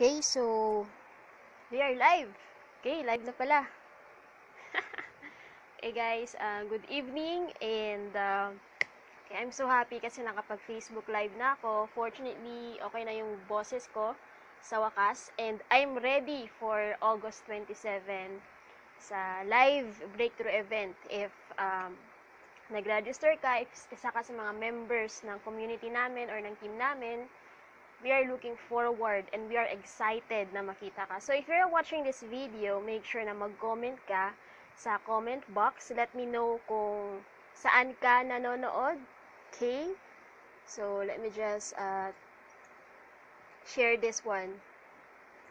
Okay, so we are live. Okay, live na pala. Hey guys, good evening and okay, I'm so happy kasi nakapag-Facebook live na ako. Fortunately, okay na yung boses ko sa wakas and I'm ready for August 27 sa live breakthrough event. If nag-register ka, if isa ka sa mga members ng community namin or ng team namin, we are looking forward and we are excited na makita ka. So if you're watching this video, make sure na mag-comment ka sa comment box. Let me know kung saan ka nanonood. Okay? So let me just share this one.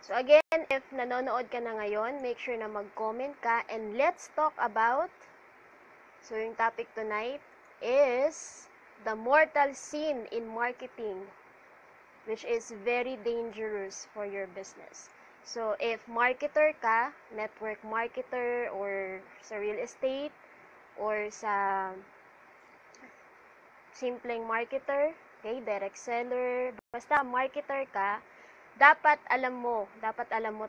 So again, if nanonood ka na ngayon, make sure na mag-comment ka and let's talk about, so yung topic tonight is the mortal sin in marketing, which is very dangerous for your business. So, if marketer ka, network marketer, or sa real estate, or sa simpleng marketer, okay, direct seller, basta marketer ka, dapat alam mo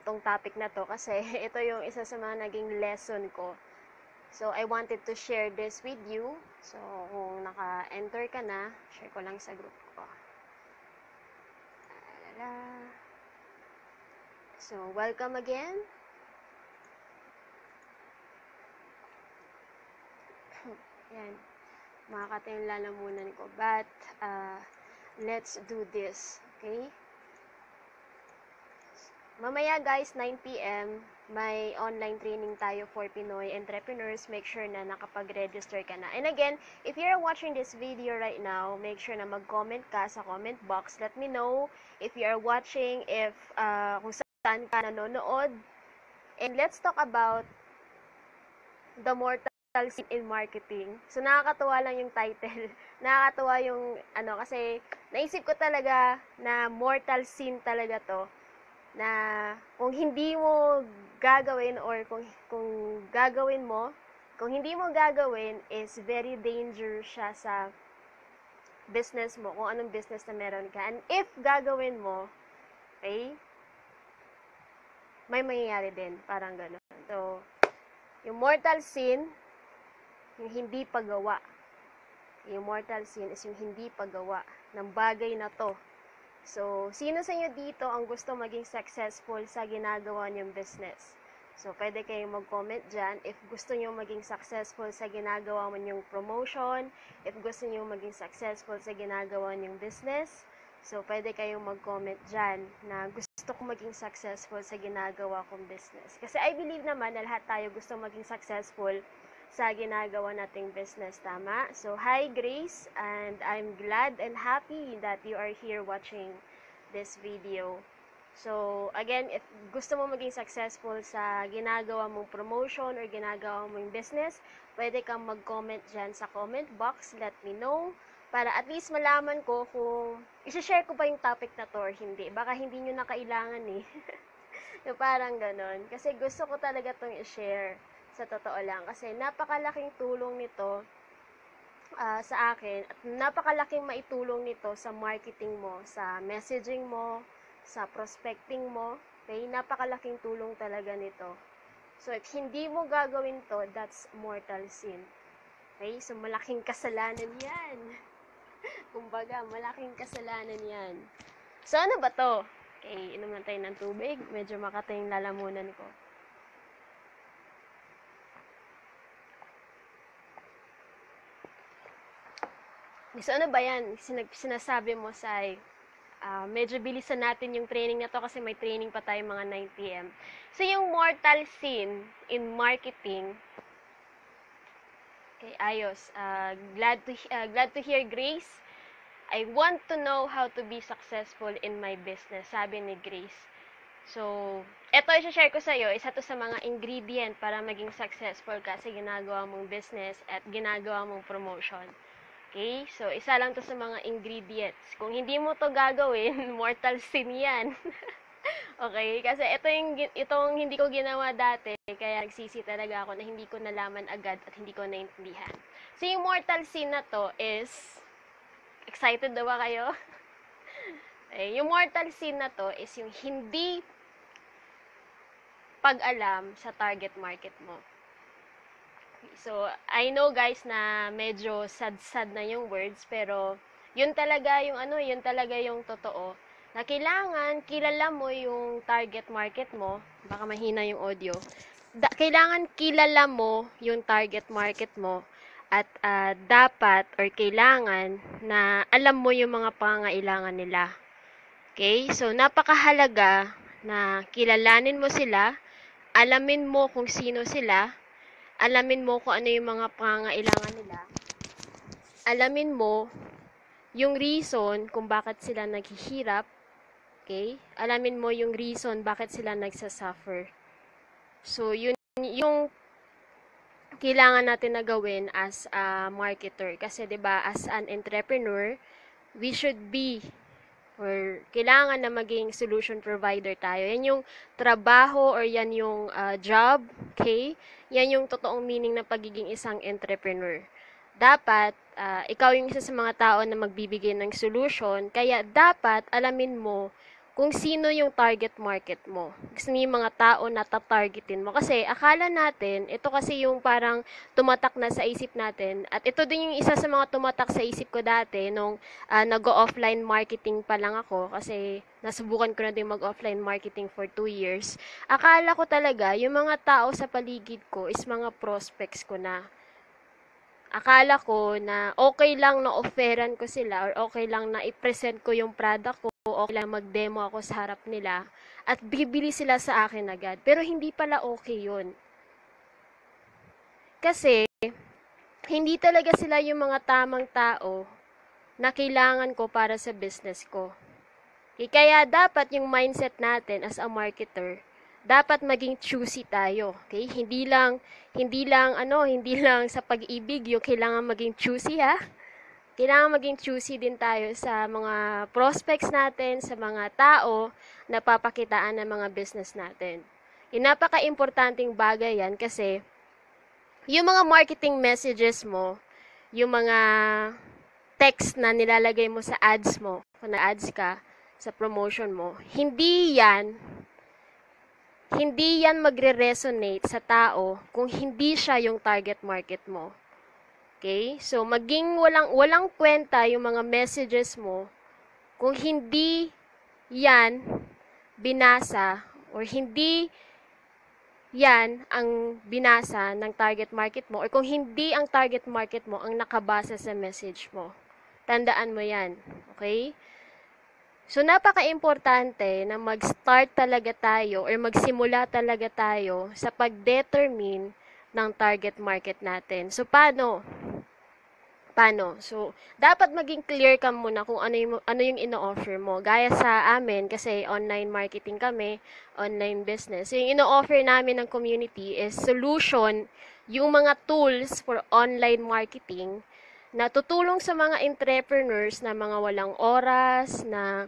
tong topic na to kasi ito yung isa sa mga naging lesson ko. So, I wanted to share this with you. So, kung naka-enter ka na, share ko lang sa group ko. So, welcome again. Yan. Makakata yung lalamunan ko. But, let's do this. Okay? Mamaya guys, 9 p.m., may online training tayo for Pinoy entrepreneurs. Make sure na nakapag-register ka na. And again, if you're watching this video right now, make sure na mag-comment ka sa comment box. Let me know if you are watching, if kung saan ka nanonood. And let's talk about the mortal sin in marketing. So, nakakatuwa lang yung title. Nakakatuwa yung, kasi naisip ko talaga na mortal sin talaga to. Na kung hindi mo gagawin or kung gagawin mo, kung hindi mo gagawin is very dangerous siya sa business mo, kung anong business na meron ka. And if gagawin mo, okay, may mangyayari din, parang gano'n. So, yung mortal sin, yung hindi paggawa. Yung mortal sin is yung hindi paggawa ng bagay na to. So, sino sa inyo dito ang gusto maging successful sa ginagawa niyong business? So, pwede kayong mag-comment dyan if gusto niyo maging successful sa ginagawa mo niyong promotion, if gusto niyo maging successful sa ginagawa niyong business. So, pwede kayong mag-comment dyan na gusto ko maging successful sa ginagawa kong business. Kasi I believe naman na lahat tayo gusto maging successful sa ginagawa nating business, tama? So, hi Grace, and I'm glad and happy that you are here watching this video. So, again, if gusto mo maging successful sa ginagawa mong promotion or ginagawa mong business, pwede kang mag-comment dyan sa comment box, let me know, para at least malaman ko kung isi-share ko pa yung topic na to or hindi. Baka hindi nyo na kailangan eh. So, parang ganon. Kasi gusto ko talaga itong i-share. Sa totoo lang. Kasi napakalaking tulong nito sa akin. At napakalaking maitulong nito sa marketing mo, sa messaging mo, sa prospecting mo. Okay? Napakalaking tulong talaga nito. So, if hindi mo gagawin to, that's mortal sin. Okay? So, malaking kasalanan yan. Kumbaga, malaking kasalanan yan. So, ano ba to? Okay, inom na tayo ng tubig. Medyo makata yung lalamunan ko. So, ano ba yan? Sinasabi mo sa medyo bilisan natin yung training na to kasi may training pa tayo mga 9 p.m. So, yung mortal sin in marketing, okay, ayos. Glad to hear, Grace. I want to know how to be successful in my business, sabi ni Grace. So, eto i-share ko sa iyo, isa to sa mga ingredient para maging successful ka sa ginagawa mong business at ginagawa mong promotion. Okay? So, isa lang to sa mga ingredients. Kung hindi mo to gagawin, mortal sin yan. Okay? Kasi itong hindi ko ginawa dati, kaya nagsisi talaga ako na hindi ko nalaman agad at hindi ko naintindihan. So, yung mortal sin na to is, excited na ba kayo? Yung mortal sin na to is yung hindi pag-alam sa target market mo. So, I know guys na medyo sad-sad na yung words, pero yun talaga yung yun talaga yung totoo. Na kailangan kilala mo yung target market mo. Baka mahina yung audio. Kailangan kilala mo yung target market mo at dapat or kailangan na alam mo yung mga pangangailangan nila. Okay? So, napakahalaga na kilalanin mo sila, alamin mo kung sino sila, alamin mo kung ano yung mga pangangailangan nila, alamin mo yung reason kung bakit sila naghihirap, okay? Alamin mo yung reason bakit sila nagsasuffer. So, yun yung kailangan natin na gawin as a marketer. Kasi, 'di ba, as an entrepreneur, we should be or kailangan na maging solution provider tayo. Yan yung trabaho or yan yung job, okay? Yan yung totoong meaning ng pagiging isang entrepreneur. Dapat, ikaw yung isa sa mga tao na magbibigay ng solution, kaya dapat alamin mo kung sino yung target market mo. Kasi yung mga tao na tatargetin mo. Kasi akala natin, ito kasi yung parang tumatak na sa isip natin. At ito din yung isa sa mga tumatak sa isip ko dati nung nag-offline marketing pa lang ako. Kasi nasubukan ko na din mag-offline marketing for 2 years. Akala ko talaga, yung mga tao sa paligid ko is mga prospects ko na. Akala ko na okay lang na offeran ko sila or okay lang na i-present ko yung product ko, okay lang mag-demo ako sa harap nila at bibili sila sa akin agad. Pero hindi pala okay yun. Kasi, hindi talaga sila yung mga tamang tao na kailangan ko para sa business ko. Kaya dapat yung mindset natin as a marketer, dapat maging choosy tayo. Okay? Hindi lang sa pag-ibig yung kailangan maging choosy ha. Kailangan maging choosy din tayo sa mga prospects natin, sa mga tao na papakitaan ng mga business natin. Yung napaka-importanting bagay yan kasi yung mga marketing messages mo, yung mga text na nilalagay mo sa ads mo, kung na-ads ka, sa promotion mo, hindi yan magre-resonate sa tao kung hindi siya yung target market mo. Okay? So, maging walang kwenta yung mga messages mo kung hindi yan binasa or hindi yan ang binasa ng target market mo or kung hindi ang target market mo ang nakabasa sa message mo. Tandaan mo yan. Okay? So, napaka-importante na mag-start talaga tayo or magsimula talaga tayo sa pag-determine ng target market natin. So, paano? So, dapat maging clear ka muna kung ano yung ino-offer mo. Gaya sa amin, kasi online marketing kami, online business. So, yung ino-offer namin ng community is solution, yung mga tools for online marketing na tutulong sa mga entrepreneurs na mga walang oras, na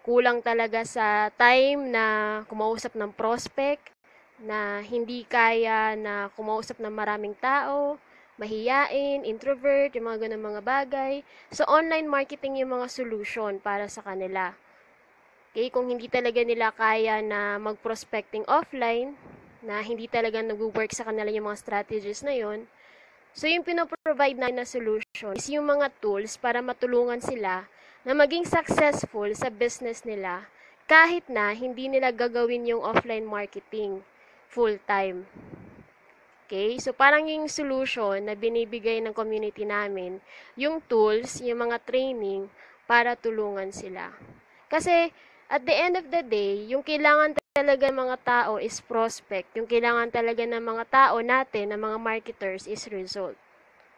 kulang talaga sa time na kumausap ng prospect, na hindi kaya na kumausap ng maraming tao, mahiyain, introvert, yung mga ganun mga bagay. So, online marketing yung mga solution para sa kanila. Okay, kung hindi talaga nila kaya na mag-prospecting offline, na hindi talaga nag-work sa kanila yung mga strategies na yon. So, yung pinoprovide na solution is yung mga tools para matulungan sila na maging successful sa business nila kahit na hindi nila gagawin yung offline marketing full-time. Okay? So, parang yung solution na binibigay ng community namin, yung tools, yung mga training para tulungan sila. Kasi, at the end of the day, yung kailangan talaga ng mga tao is prospect. Yung kailangan talaga ng mga tao natin, ng mga marketers, is result.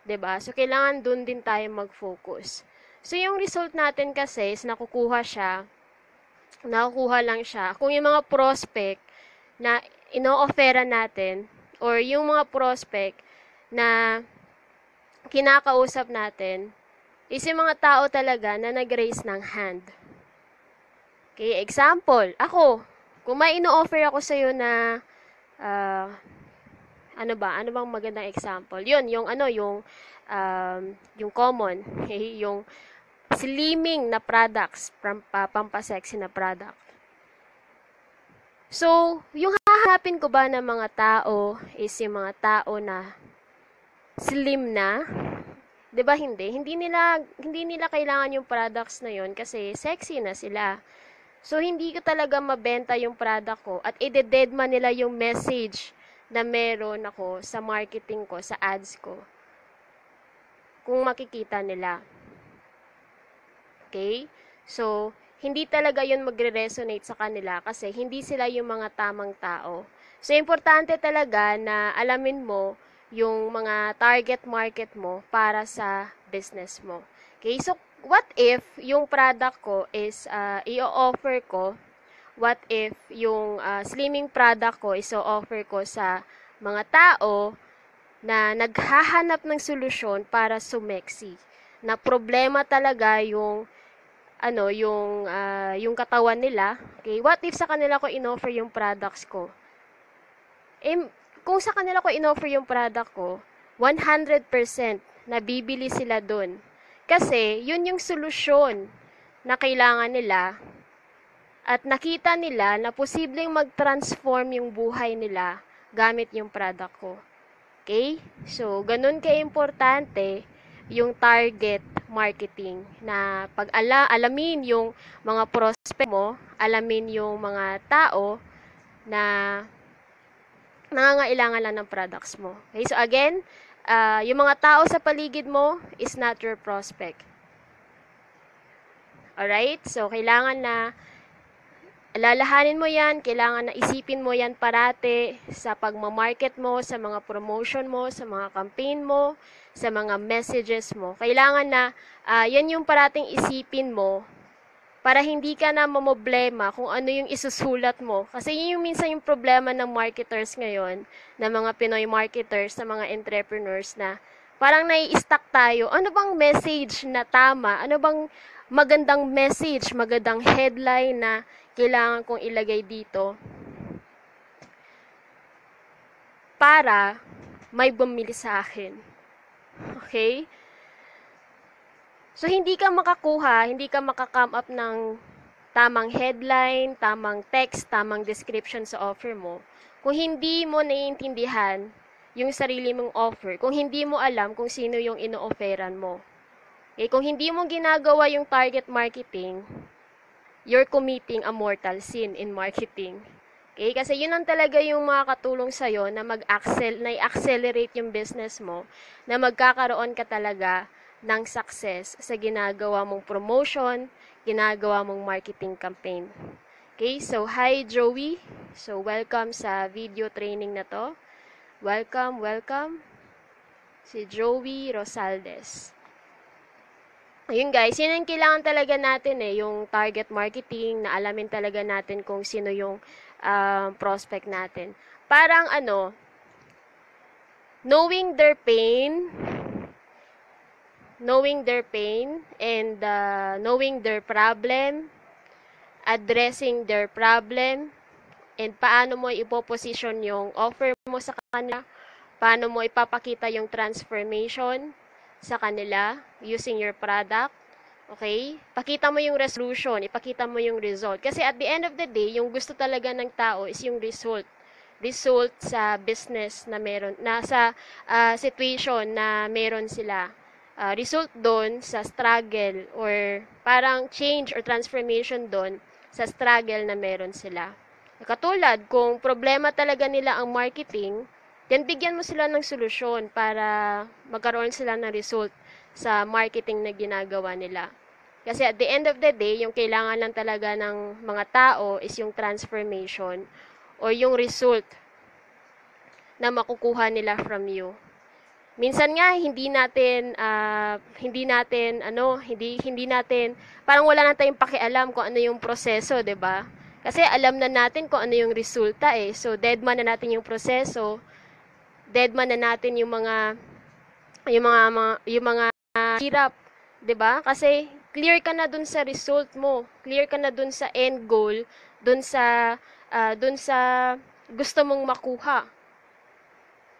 'Di ba? So, kailangan dun din tayo mag-focus. So, yung result natin kasi is nakukuha lang siya kung yung mga prospect na ino-offera natin or yung mga prospect na kinakausap natin is yung mga tao talaga na nag-raise ng hand. Okay, example, ako, kung may ino-offer ako sa'yo na ano bang magandang example? Yun, yung common, okay, yung slimming na products, pampasexy na product. So, yung hahanapin ko ba ng mga tao is yung mga tao na slim na? 'Di ba hindi? Hindi nila kailangan yung products na yon kasi sexy na sila. So, hindi ko talaga mabenta yung product ko at ide-deadma nila yung message na meron ako sa marketing ko, sa ads ko. Kung makikita nila. Okay? So, hindi talaga yun magre-resonate sa kanila kasi hindi sila yung mga tamang tao. So, importante talaga na alamin mo yung mga target market mo para sa business mo. Okay? So, what if yung product ko is i-offer ko, what if yung slimming product ko is i-offer ko sa mga tao na naghahanap ng solusyon para sumexy. Na problema talaga yung yung katawan nila. Okay, what if sa kanila ko inoffer yung products ko? Kung sa kanila ko inoffer yung product ko, 100% nabibili sila dun. Kasi, yun yung solusyon na kailangan nila at nakita nila na posibleng mag-transform yung buhay nila gamit yung product ko. Okay? So, ganun ka-importante yung target marketing na pag alamin yung mga prospect mo, alamin yung mga tao na nangangailangan lang ng products mo. Okay? So, again, yung mga tao sa paligid mo is not your prospect. Alright? So, kailangan na alalahanin mo yan, kailangan na isipin mo yan parate sa pagmamarket mo, sa mga promotion mo, sa mga campaign mo, sa mga messages mo. Kailangan na yan yung parating isipin mo para hindi ka na mamoblema kung ano yung isusulat mo. Kasi yun yung minsan yung problema ng marketers ngayon, ng mga Pinoy marketers, ng mga entrepreneurs na parang nai-stuck tayo. Ano bang message na tama? Ano bang magandang message, magandang headline na kailangan kong ilagay dito para may bumili sa akin. Okay? So, hindi ka maka-come up ng tamang headline, tamang text, tamang description sa offer mo kung hindi mo naiintindihan yung sarili mong offer, kung hindi mo alam kung sino yung ino-offeran mo. Okay? Kung hindi mo ginagawa yung target marketing, you're committing a mortal sin in marketing. Okay? Kasi yun ang talaga yung makakatulong sa'yo na i-accelerate yung business mo, na magkakaroon ka talaga ng success sa ginagawa mong promotion, ginagawa mong marketing campaign. Okay? So, hi Joey. So, welcome sa video training na to. Welcome. Si Joey Rosaldes. Ayun guys, yun ang kailangan talaga natin yung target marketing, na alamin talaga natin kung sino yung prospect natin. Parang knowing their pain and knowing their problem, addressing their problem, and paano mo ipoposition yung offer mo sa kanila, paano mo ipapakita yung transformation sa kanila using your product. Okay? Pakita mo yung resolution, ipakita mo yung result. Kasi at the end of the day, yung gusto talaga ng tao is yung result. Result sa business na meron, sa situation na meron sila. Result doon sa struggle or parang change or transformation doon sa struggle na meron sila. Katulad, kung problema talaga nila ang marketing, then bigyan mo sila ng solusyon para magkaroon sila ng result sa marketing na ginagawa nila. Kasi at the end of the day, yung kailangan lang talaga ng mga tao is yung transformation or yung result na makukuha nila from you. Minsan nga hindi natin parang wala na tayong pakialam kung ano yung proseso, 'di ba? Kasi alam na natin kung ano yung resulta So deadman na natin yung proseso, deadman na natin yung mga hirap, 'di ba? Kasi clear ka na dun sa result mo, clear ka na dun sa end goal, dun sa gusto mong makuha.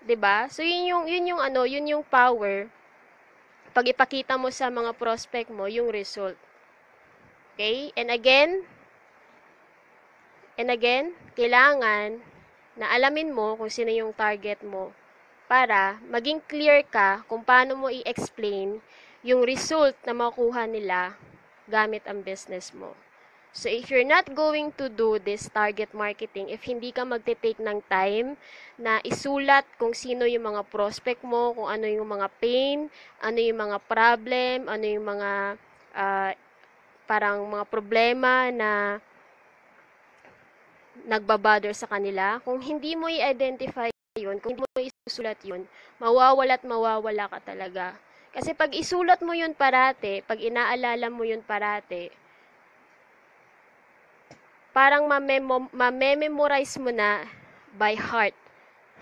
'Di ba? So yun yung power pag ipakita mo sa mga prospect mo yung result. Okay? And again, kailangan na alamin mo kung sino yung target mo para maging clear ka kung paano mo i-explain yung result na makuha nila gamit ang business mo. So, if you're not going to do this target marketing, if hindi ka magte-take ng time na isulat kung sino yung mga prospect mo, kung ano yung mga pain, ano yung mga problem, ano yung mga parang mga problema na nagbabother sa kanila, kung hindi mo i-identify yun, kung hindi mo isusulat yun, mawawala ka talaga. Kasi pag isulat mo yun parate, pag inaalala mo yun parate, parang ma-memorize mo na by heart.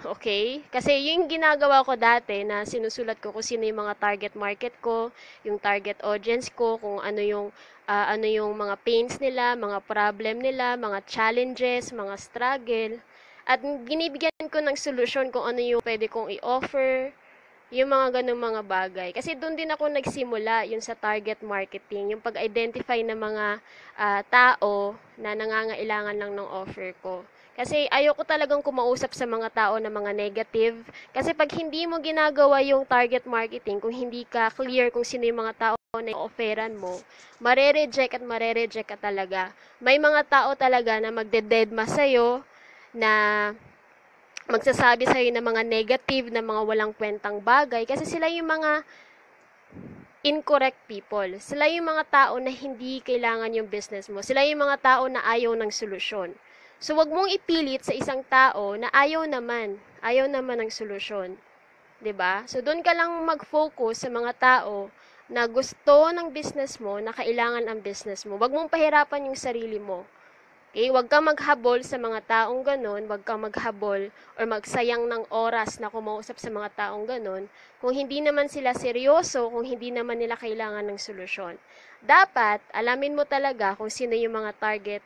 Okay? Kasi yung ginagawa ko dati na sinusulat ko kung sino yung mga target market ko, yung target audience ko, kung ano yung mga pains nila, mga problem nila, mga challenges, mga struggle. At ginibigyan ko ng solusyon kung ano yung pwede kong i-offer, yung mga ganung mga bagay. Kasi doon din ako nagsimula, yung sa target marketing, yung pag-identify ng mga tao na nangangailangan lang ng offer ko. Kasi ayoko talagang kumausap sa mga tao na mga negative. Kasi pag hindi mo ginagawa yung target marketing, kung hindi ka clear kung sino yung mga tao na i-offeran mo, mare-reject ka talaga. May mga tao talaga na magde-deadma sa'yo, na magsasabi sa'yo ng mga negative, na mga walang kwentang bagay, kasi sila yung mga incorrect people. Sila yung mga tao na hindi kailangan yung business mo. Sila yung mga tao na ayaw ng solusyon. So, wag mong ipilit sa isang tao na ayaw naman ng solusyon. 'Di ba? So, doon ka lang mag-focus sa mga tao na gusto ng business mo, na kailangan ang business mo. Wag mong pahirapan yung sarili mo. Okay, huwag kang maghabol sa mga taong ganon, huwag kang maghabol or magsayang ng oras na kumausap sa mga taong ganon, kung hindi naman sila seryoso, kung hindi naman nila kailangan ng solusyon. Dapat, alamin mo talaga kung sino yung mga target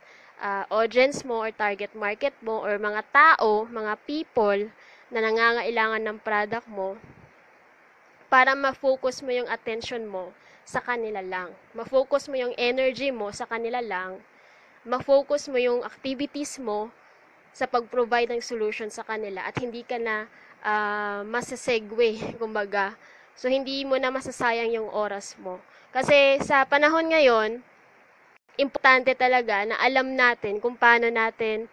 audience mo or target market mo or mga tao, mga people na nangangailangan ng product mo para ma-focus mo yung attention mo sa kanila lang. Ma-focus mo yung energy mo sa kanila lang, ma-focus mo yung activities mo sa pag-provide ng solution sa kanila at hindi ka na masasegue, kumbaga. So, hindi mo na masasayang yung oras mo. Kasi sa panahon ngayon, importante talaga na alam natin kung paano natin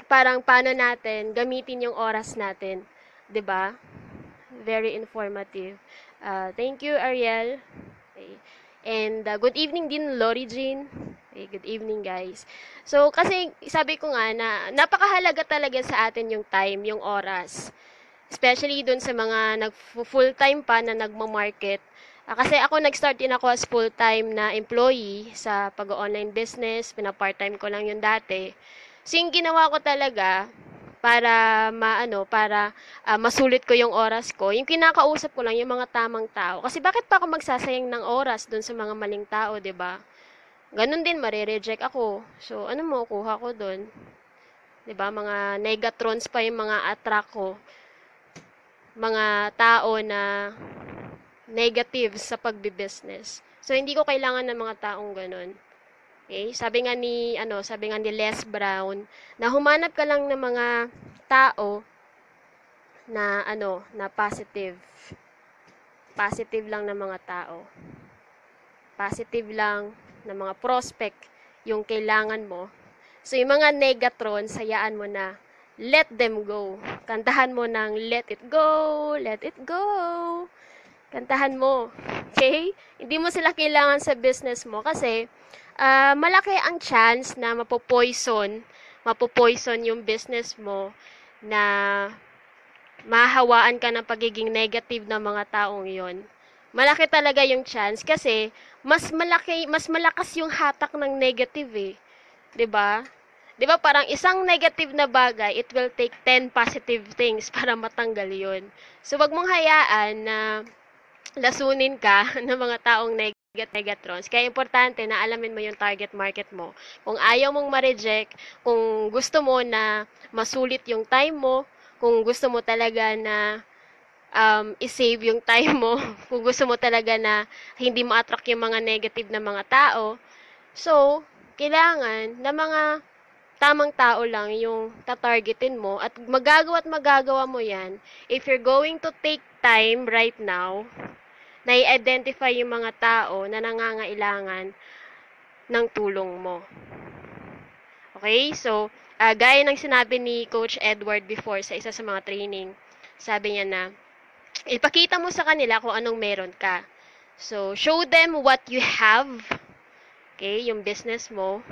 paano natin gamitin yung oras natin. 'Di ba? Very informative. Thank you, Ariel. Okay. And good evening din, Lori Jean. Okay, good evening, guys. So, kasi sabi ko nga na napakahalaga talaga sa atin yung time, yung oras. Especially dun sa mga nag-full-time pa na nagma-market. Kasi ako nag-start din ako as full-time na employee sa pag-online business. Pina-part-time ko lang yun dati. So, yung ginawa ko talaga para masulit ko yung oras ko, yung kinakausap ko lang yung mga tamang tao. Kasi bakit pa ako magsasayang ng oras dun sa mga maling tao, 'di ba? Ganun din, mare-reject ako. So, ano mo kuha ko dun? 'Di ba? Mga negatrons pa yung mga attract ko. Mga tao na negative sa pagbi-business. So, hindi ko kailangan ng mga taong ganun. Okay? Sabi nga ni Les Brown, na humanap ka lang ng mga tao na na positive. Positive lang ng mga tao. Positive lang ng mga prospect yung kailangan mo. So, yung mga negatrons, hayaan mo na. Let them go. Kantahan mo ng let it go, let it go. Kantahan mo. Okay? Hindi mo sila kailangan sa business mo kasi malaki ang chance na mapopoison yung business mo, na mahawaan ka ng pagiging negative ng mga taong yon. Malaki talaga yung chance kasi mas malakas yung hatak ng negative eh. 'Di ba? 'Di ba parang isang negative na bagay, it will take 10 positive things para matanggal 'yon. So wag mong hayaan na lasunin ka ng mga taong negatrons. Kaya importante na alamin mo yung target market mo. Kung ayaw mong ma-reject, kung gusto mo na masulit yung time mo, kung gusto mo talaga na i-save yung time mo kung gusto mo talaga na hindi ma-attract yung mga negative na mga tao. So, kailangan na mga tamang tao lang yung tatargetin mo at magagawa mo yan if you're going to take time right now na i-identify yung mga tao na nangangailangan ng tulong mo. Okay? So, gaya ng sinabi ni Coach Edward before sa isa sa mga training, sabi niya na, ipakita mo sa kanila kung anong meron ka. So, show them what you have. Okay? Yung business mo.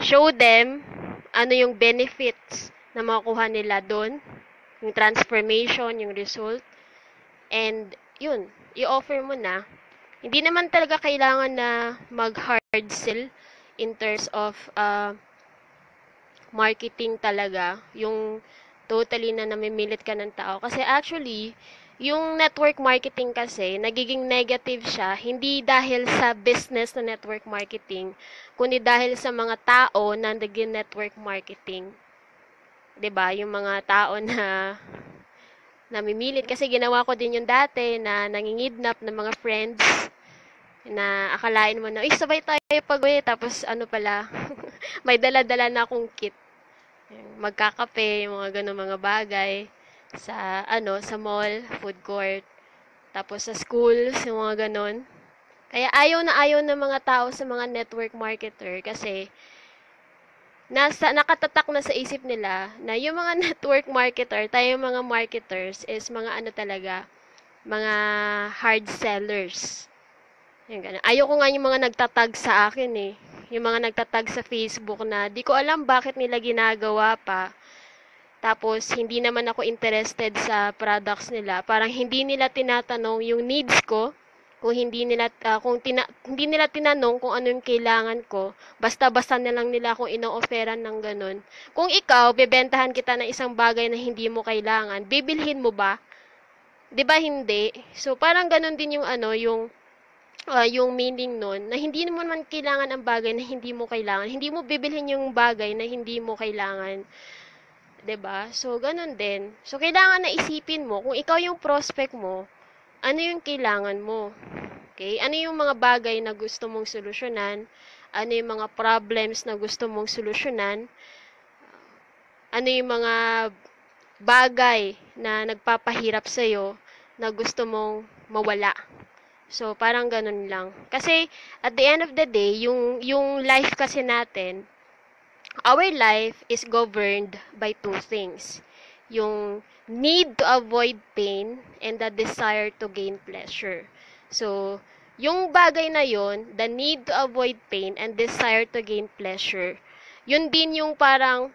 Show them ano yung benefits na makukuha nila doon. Yung transformation, yung result. And, yun, i-offer mo na. Hindi naman talaga kailangan na mag-hard sell in terms of marketing talaga. Yung totally na namimilit ka ng tao. Kasi actually, yung network marketing kasi, nagiging negative siya, hindi dahil sa business na network marketing, kundi dahil sa mga tao na naging network marketing. 'Di ba? Yung mga tao na namimilit. Kasi ginawa ko din yung dati na nangingidnap ng mga friends na akalain mo na, sabay tayo pag-uwi. Tapos ano pala, may dala-dala na akong kit. Magkakape, yung mga ganun mga bagay sa mall, food court, tapos sa schools, yung mga ganun. Kaya ayaw ng mga tao sa mga network marketer kasi nakatatak na sa isip nila na yung mga network marketer, tayo mga marketers is mga ano talaga, mga hard sellers. Yung ganun. Ayoko nga yung mga nagtatag sa akin eh. Yung mga nagtatag sa Facebook na di ko alam bakit nila ginagawa pa. Tapos, hindi naman ako interested sa products nila. Parang hindi nila tinatanong yung needs ko. Kung hindi nila tinanong kung ano yung kailangan ko, basta-basta na lang nila akong ino-offeran ng ganun. Kung ikaw, bebentahan kita ng isang bagay na hindi mo kailangan, bibilhin mo ba? 'Di ba hindi? So, parang ganun din yung yung meaning nun, na hindi mo man kailangan ang bagay na hindi mo kailangan. Hindi mo bibilhin yung bagay na hindi mo kailangan. 'Di ba? So, ganun din. So, kailangan na isipin mo, kung ikaw yung prospect mo, ano yung kailangan mo? Okay? Ano yung mga bagay na gusto mong solusyonan? Ano yung mga problems na gusto mong solusyonan? Ano yung mga bagay na nagpapahirap sa'yo na gusto mong mawala? So, parang ganun lang. Kasi, at the end of the day, yung life kasi natin, our life is governed by two things. Yung need to avoid pain and the desire to gain pleasure. So, yung bagay na yon, the need to avoid pain and desire to gain pleasure, yun din yung parang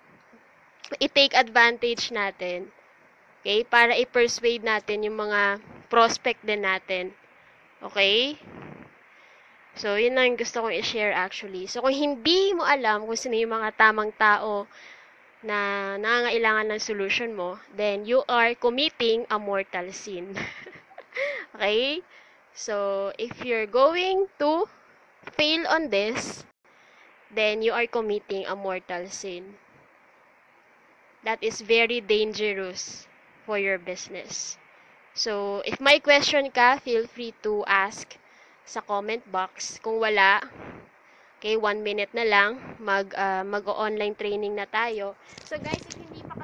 i-take advantage natin. Okay? Para i-persuade natin yung mga prospect din natin. Okay? So, yun lang yung gusto kong i-share actually. So, kung hindi mo alam kung sino yung mga tamang tao na nangangailangan ng solution mo, then you are committing a mortal sin. Okay? So, if you're going to fail on this, then you are committing a mortal sin. That is very dangerous for your business. So, if may question ka, feel free to ask sa comment box. Kung wala, okay, 1 minute na lang, mag-online training na tayo. So guys, kung hindi pa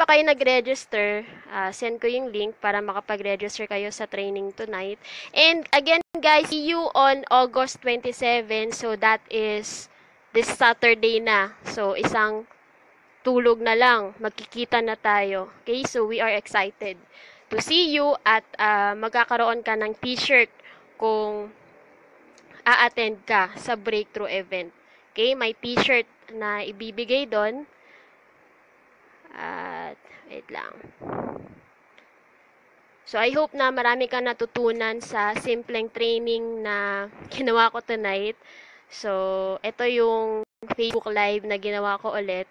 kayo nag-register, send ko yung link para makapag-register kayo sa training tonight. And again guys, see you on August 27. So that is this Saturday na. So isang tulog na lang, magkikita na tayo. Okay, so we are excited to see you at magkakaroon ka ng t-shirt kung a-attend ka sa breakthrough event. Okay, may t-shirt na ibibigay doon. At wait lang. So I hope na marami ka natutunan sa simpleng training na ginawa ko tonight. So ito yung Facebook Live na ginawa ko ulit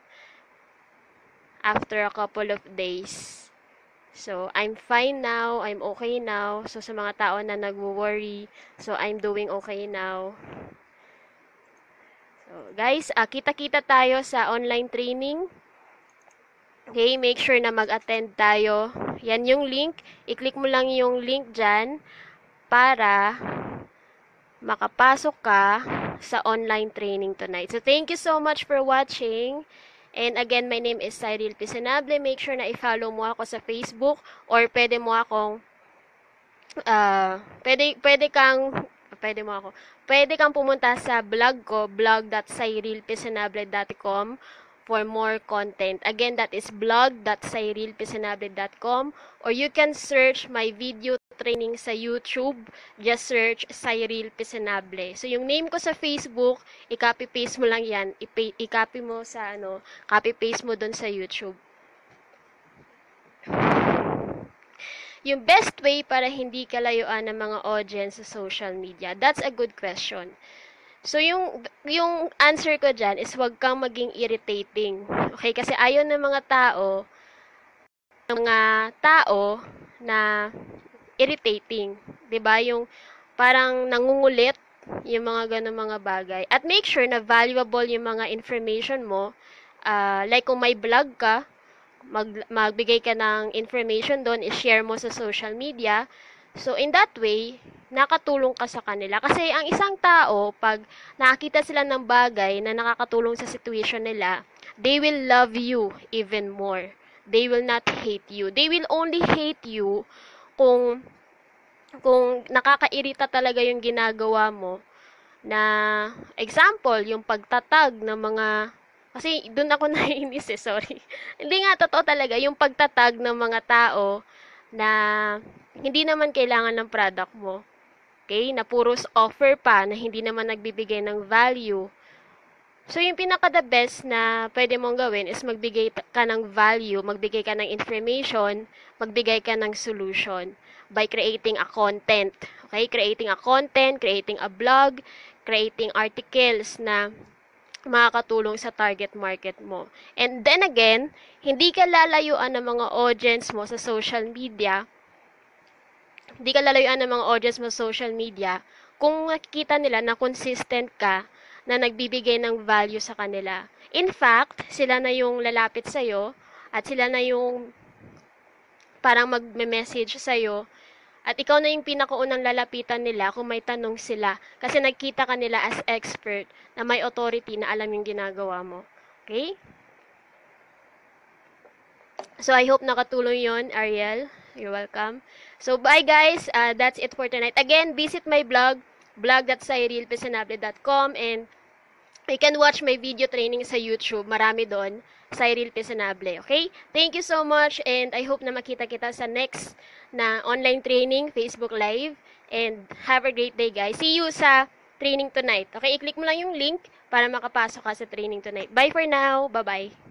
after a couple of days. So, I'm fine now. I'm okay now. So, sa mga tao na nagwo-worry, so, I'm doing okay now. So, guys, kita-kita tayo sa online training. Okay, make sure na mag-attend tayo. Yan yung link. I-click mo lang yung link dyan para makapasok ka sa online training tonight. So, thank you so much for watching. And again, my name is Cyril Pisanable. Make sure na i-follow mo ako sa Facebook or pwede mo akong pwede kang pumunta sa blog ko, blog.cyrilpisanable.com for more content. Again, that is blog.cyrilpisanable.com, or you can search my video training sa YouTube. Just search Cyril Pisanable. So, yung name ko sa Facebook, i-copy paste mo lang yan. I-copy mo sa copy paste mo dun sa YouTube. Yung best way para hindi ka layuan ng mga audience sa social media? That's a good question. So, yung answer ko dyan is wag kang maging irritating. Okay? Kasi ayaw ng mga tao na irritating. 'Di ba? Yung parang nangungulit yung mga ganung mga bagay. At make sure na valuable yung mga information mo. Like kung may blog ka, magbigay ka ng information doon, i-share mo sa social media. So, in that way, nakatulong ka sa kanila. Kasi ang isang tao, pag nakakita sila ng bagay na nakakatulong sa situation nila, they will love you even more. They will not hate you. They will only hate you kung nakakairita talaga yung ginagawa mo. Na, example, yung pagtatag ng mga kasi doon ako naiinis sorry. Hindi nga totoo talaga yung pagtatag ng mga tao na hindi naman kailangan ng product mo. Okay? Na puros offer pa na hindi naman nagbibigay ng value. So, yung pinaka the best na pwede mong gawin is magbigay ka ng value, magbigay ka ng information, magbigay ka ng solution by creating a content. Okay? Creating a content, creating a blog, creating articles na makakatulong sa target market mo. And then again, hindi ka lalayuan ng mga audience mo sa social media. Hindi ka lalayuan ng mga audience mo sa social media kung nakikita nila na consistent ka na nagbibigay ng value sa kanila. In fact, sila na yung lalapit sa'yo at sila na yung parang magme-message sa'yo at ikaw na yung pinakaunang lalapitan nila kung may tanong sila kasi nagkita ka nila as expert na may authority na alam yung ginagawa mo. Okay? So, I hope nakatulong yon, Ariel. You're welcome. So, bye guys. That's it for tonight. Again, visit my blog, blog.cyrilpisanable.com, and you can watch my video training sa YouTube. Marami doon. Cyril Pisanable. Okay? Thank you so much, and I hope na makita kita sa next na online training, Facebook Live. And have a great day, guys. See you sa training tonight. Okay? I-click mo lang yung link para makapasok ka sa training tonight. Bye for now. Bye-bye.